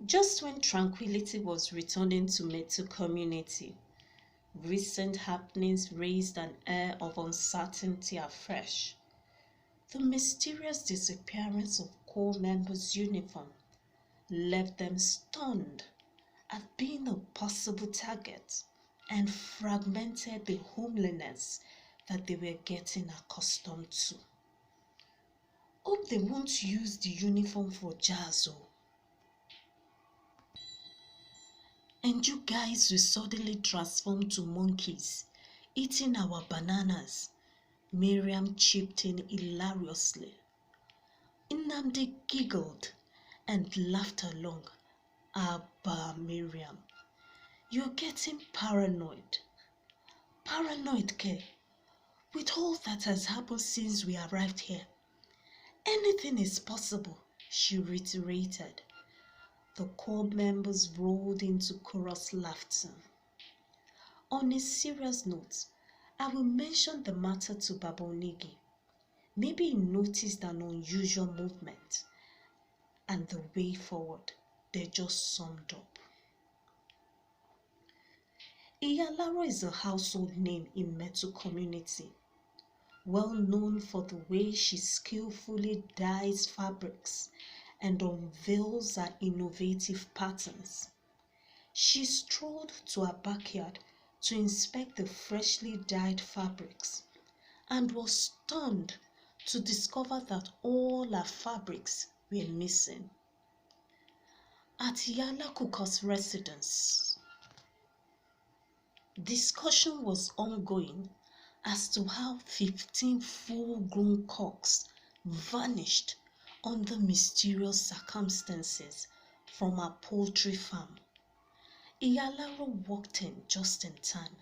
Just when tranquility was returning to Metu Community, recent happenings raised an air of uncertainty afresh. The mysterious disappearance of core members' uniform left them stunned at being a possible target and fragmented the homeliness that they were getting accustomed to. Hope they won't use the uniform for jazz. And you guys will suddenly transform to monkeys, eating our bananas, Miriam chipped in hilariously. Nnamdi giggled and laughed along. Abba, Miriam, you're getting paranoid. Paranoid, Ke? With all that has happened since we arrived here, anything is possible, she reiterated. The core members rolled into chorus laughter. On a serious note, I will mention the matter to Baba Onigi. Maybe he noticed an unusual movement, and the way forward they just summed up. Iyalaro is a household name in Metu Community, well known for the way she skillfully dyes fabrics and unveils her innovative patterns. She strolled to her backyard to inspect the freshly dyed fabrics and was stunned to discover that all her fabrics were missing. At Yala Kuko's residence, discussion was ongoing as to how 15 full-grown cocks vanished under mysterious circumstances from her poultry farm. Iyalaro walked in just in time.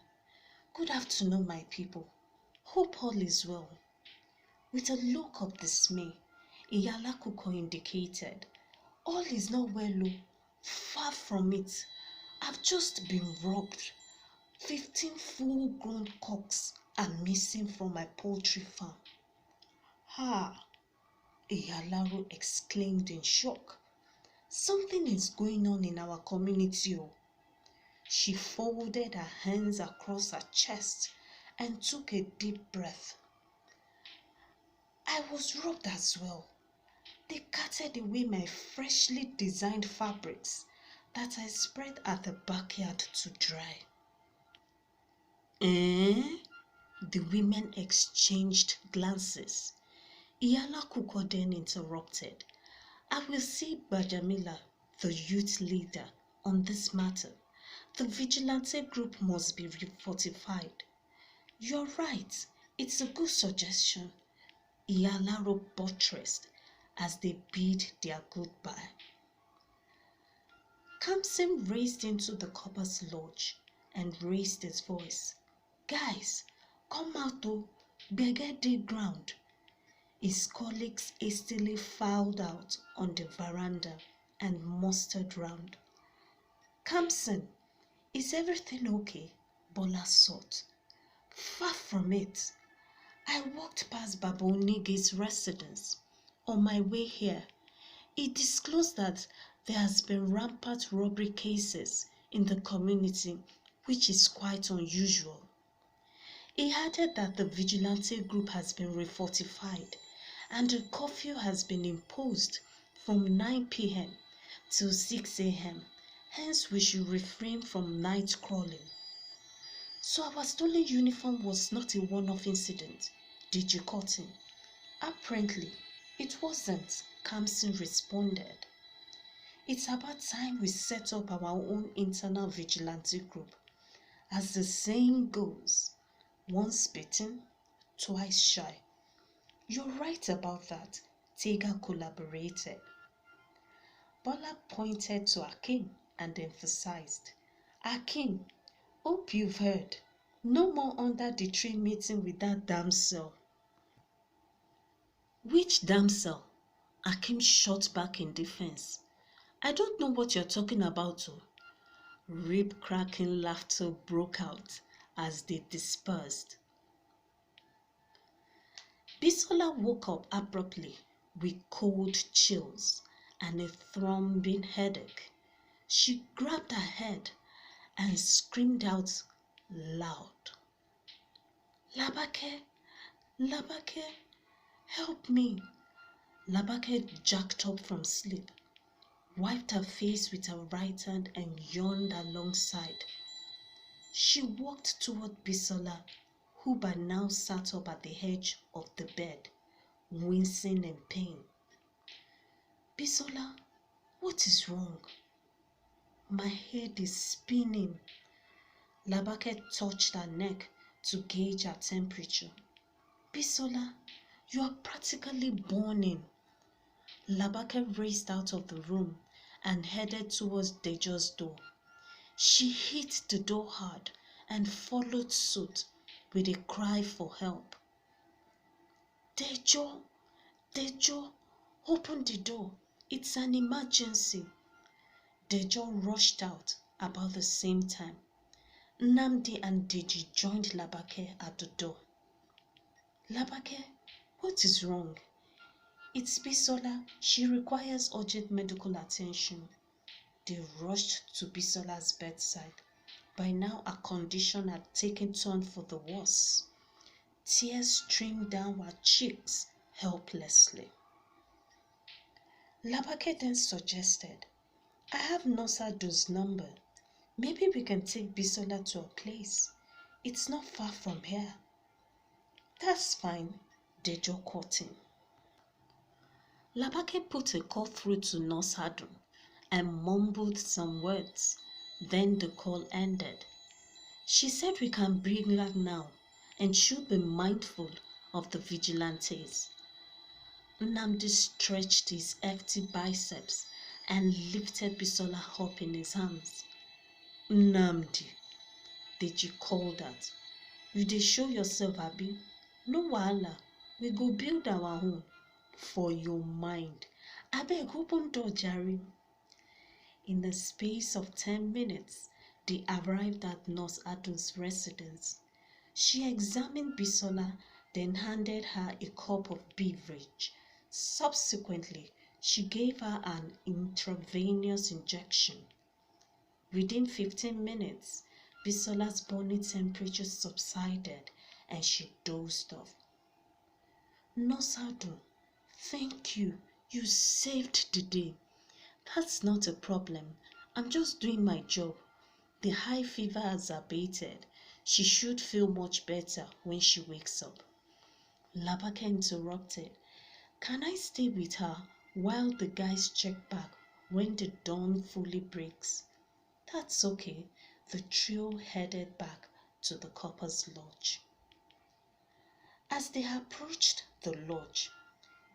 Good afternoon, my people. Hope all is well. With a look of dismay, Iyala Kuko indicated, all is not well, far from it. I've just been robbed. 15 full-grown cocks are missing from my poultry farm. Ha! Iyalaro exclaimed in shock. Something is going on in our community. She folded her hands across her chest and took a deep breath. I was robbed as well. They carted away my freshly designed fabrics that I spread at the backyard to dry. Eh? The women exchanged glances. Iyala Kuko then interrupted. I will see Bajamila, the youth leader, on this matter. The vigilante group must be refortified. You're right. It's a good suggestion. Iyalaro buttressed as they bid their goodbye. Kamsin raced into the copper's lodge and raised his voice. Guys, come out to Begede ground. His colleagues hastily filed out on the veranda and mustered round. Kamsin, is everything okay? Bola sought. Far from it. I walked past Baba Onigi's residence. On my way here, he disclosed that there has been rampant robbery cases in the community, which is quite unusual. He added that the vigilante group has been refortified and a curfew has been imposed from 9 p.m. till 6 a.m. Hence, we should refrain from night crawling. So our stolen uniform was not a one-off incident, did you Cotton? Apparently, it wasn't, Kamsin responded. It's about time we set up our own internal vigilante group. As the saying goes, once bitten, twice shy. You're right about that, Tega collaborated. Bola pointed to Akim and emphasized, Akim, hope you've heard. No more under the tree meeting with that damsel. Which damsel? Akim shot back in defense. I don't know what you're talking about. Rib-cracking laughter broke out as they dispersed. Bisola woke up abruptly with cold chills and a throbbing headache. She grabbed her head and screamed out loud, Labake, Labake, help me. Labake jacked up from sleep, wiped her face with her right hand and yawned alongside. She walked toward Bisola, who by now sat up at the edge of the bed, wincing in pain. Bisola, what is wrong? My head is spinning. Labake touched her neck to gauge her temperature. Bisola, you are practically burning. Labake raced out of the room and headed towards Dejo's door. She hit the door hard and followed suit with a cry for help. Dejo, Dejo, open the door. It's an emergency. Dejo rushed out about the same time. Nnamdi and Deji joined Labake at the door. Labake, what is wrong? It's Bisola. She requires urgent medical attention. They rushed to Bisola's bedside. By now, her condition had taken turn for the worse. Tears streamed down her cheeks helplessly. Labake then suggested, I have Nosadu's number. Maybe we can take Bisola to a place. It's not far from here. That's fine, Dejo caught in. Labake put a call through to Nosadu and mumbled some words. Then the call ended. She said we can bring her now and should be mindful of the vigilantes. Nnamdi stretched his hefty biceps and lifted Bisola up in his arms. Nnamdi, Deji called out. You dey show yourself, Abi? No wahala, we go build our own. For your mind. Abeg, open door, Jare. In the space of 10 minutes, they arrived at Nurse Adu's residence. She examined Bisola, then handed her a cup of beverage. Subsequently, she gave her an intravenous injection. Within 15 minutes, Bisola's body temperature subsided and she dozed off. Nurse Adu, thank you. You saved the day. That's not a problem. I'm just doing my job. The high fever has abated. She should feel much better when she wakes up. Labake interrupted. Can I stay with her while the guys check back when the dawn fully breaks? That's okay. The trio headed back to the Copper's lodge. As they approached the lodge,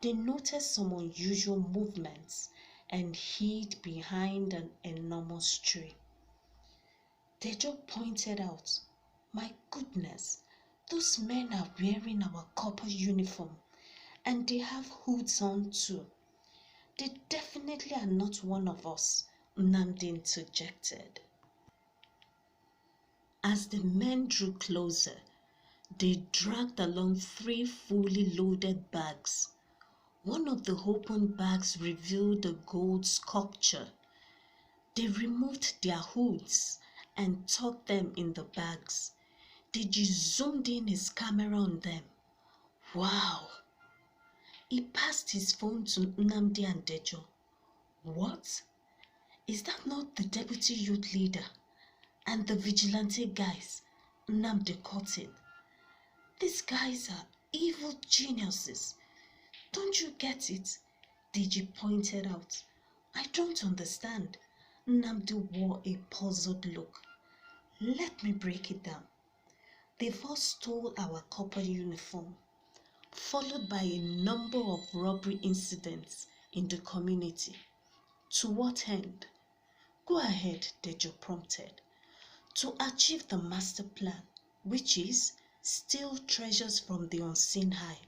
they noticed some unusual movements and hid behind an enormous tree. Dejo pointed out, my goodness, those men are wearing our copper uniform and they have hoods on too. They definitely are not one of us, Nnamdi interjected. As the men drew closer, they dragged along 3 fully loaded bags. One of the open bags revealed a gold sculpture. They removed their hoods and tucked them in the bags. Deji zoomed in his camera on them. Wow! He passed his phone to Nnamdi and Dejo. What? Is that not the deputy youth leader and the vigilante guys? Nnamdi caught in. These guys are evil geniuses. Don't you get it? Deji pointed out. I don't understand. Nnamdi wore a puzzled look. Let me break it down. They've all stole our copper uniform, followed by a number of robbery incidents in the community. To what end? Go ahead, Dejo prompted. To achieve the master plan, which is steal treasures from the unseen eye.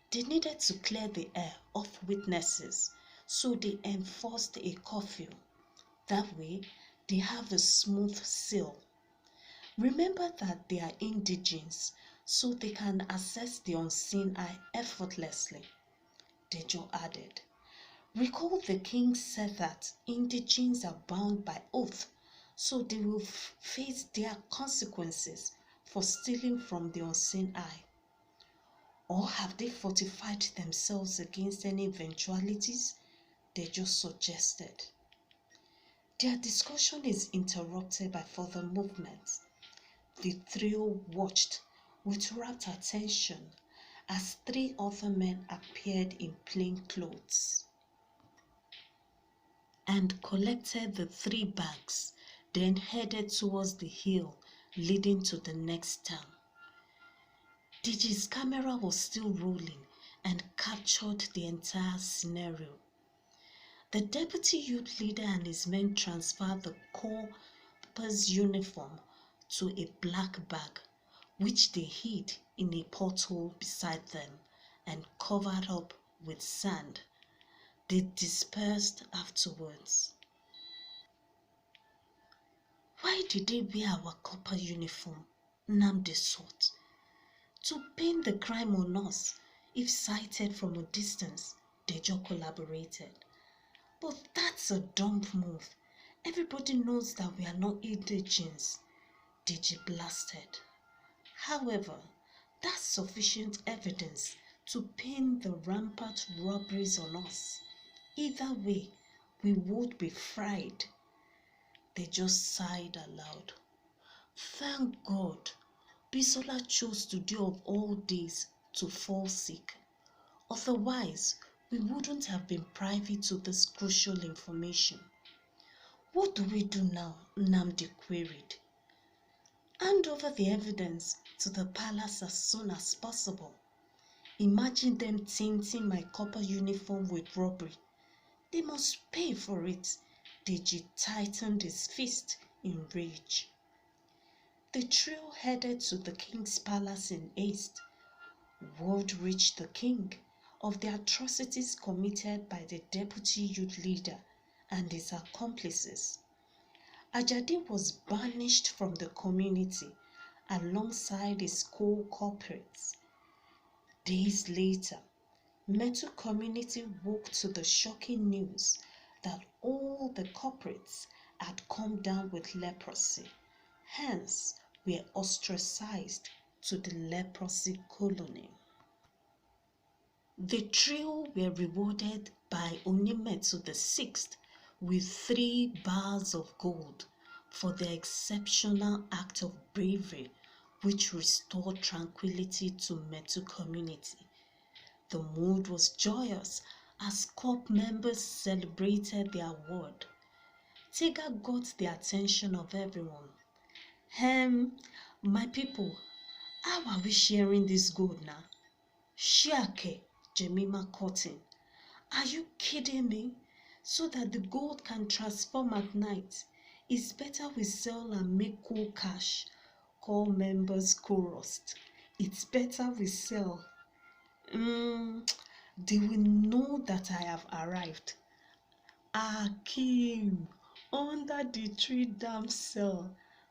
They needed to clear the air of witnesses, so they enforced a curfew. That way, they have a smooth sail. Remember that they are indigens, so they can access the unseen eye effortlessly, Dejo added. Recall the king said that indigents are bound by oath, so they will face their consequences for stealing from the unseen eye. Or have they fortified themselves against any eventualities they just suggested? Their discussion is interrupted by further movements. The trio watched with rapt attention as three other men appeared in plain clothes and collected the 3 bags, then headed towards the hill leading to the next town. DJ's camera was still rolling and captured the entire scenario. The deputy youth leader and his men transferred the corp's uniform to a black bag, which they hid in a pothole beside them and covered up with sand. They dispersed afterwards. Why did they wear our copper uniform? Nnamdi sought. To pin the crime on us. If sighted from a distance, Dejo collaborated. But that's a dumb move. Everybody knows that we are not indigents, Deji blasted. However, that's sufficient evidence to pin the rampant robberies on us. Either way, we would be fried. They just sighed aloud. Thank God, Bisola chose today of all days to fall sick. Otherwise, we wouldn't have been privy to this crucial information. What do we do now? Nnamdi queried. Hand over the evidence to the palace as soon as possible. Imagine them tainting my copper uniform with robbery. They must pay for it. Deji tightened his fist in rage. The trio headed to the king's palace in haste. Word reached the king of the atrocities committed by the deputy youth leader and his accomplices. Ajadi was banished from the community alongside his co-culprits. Days later, Metu Community woke to the shocking news that all the culprits had come down with leprosy, hence were ostracized to the leprosy colony. The trio were rewarded by Onimetu VI with 3 bars of gold for their exceptional act of bravery, which restored tranquility to Metu Community. The mood was joyous as corp members celebrated their award. Tega got the attention of everyone. My people, how are we sharing this gold now? Shiake, Jemima Cotton. Are you kidding me? So that the gold can transform at night. It's better we sell and make cool cash. Call members chorused. It's better we sell. They will know that I have arrived. Akim, under the tree damn cell,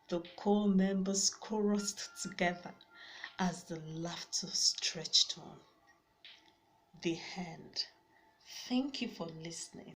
the core members chorused together as the laughter stretched on. The end. Thank you for listening.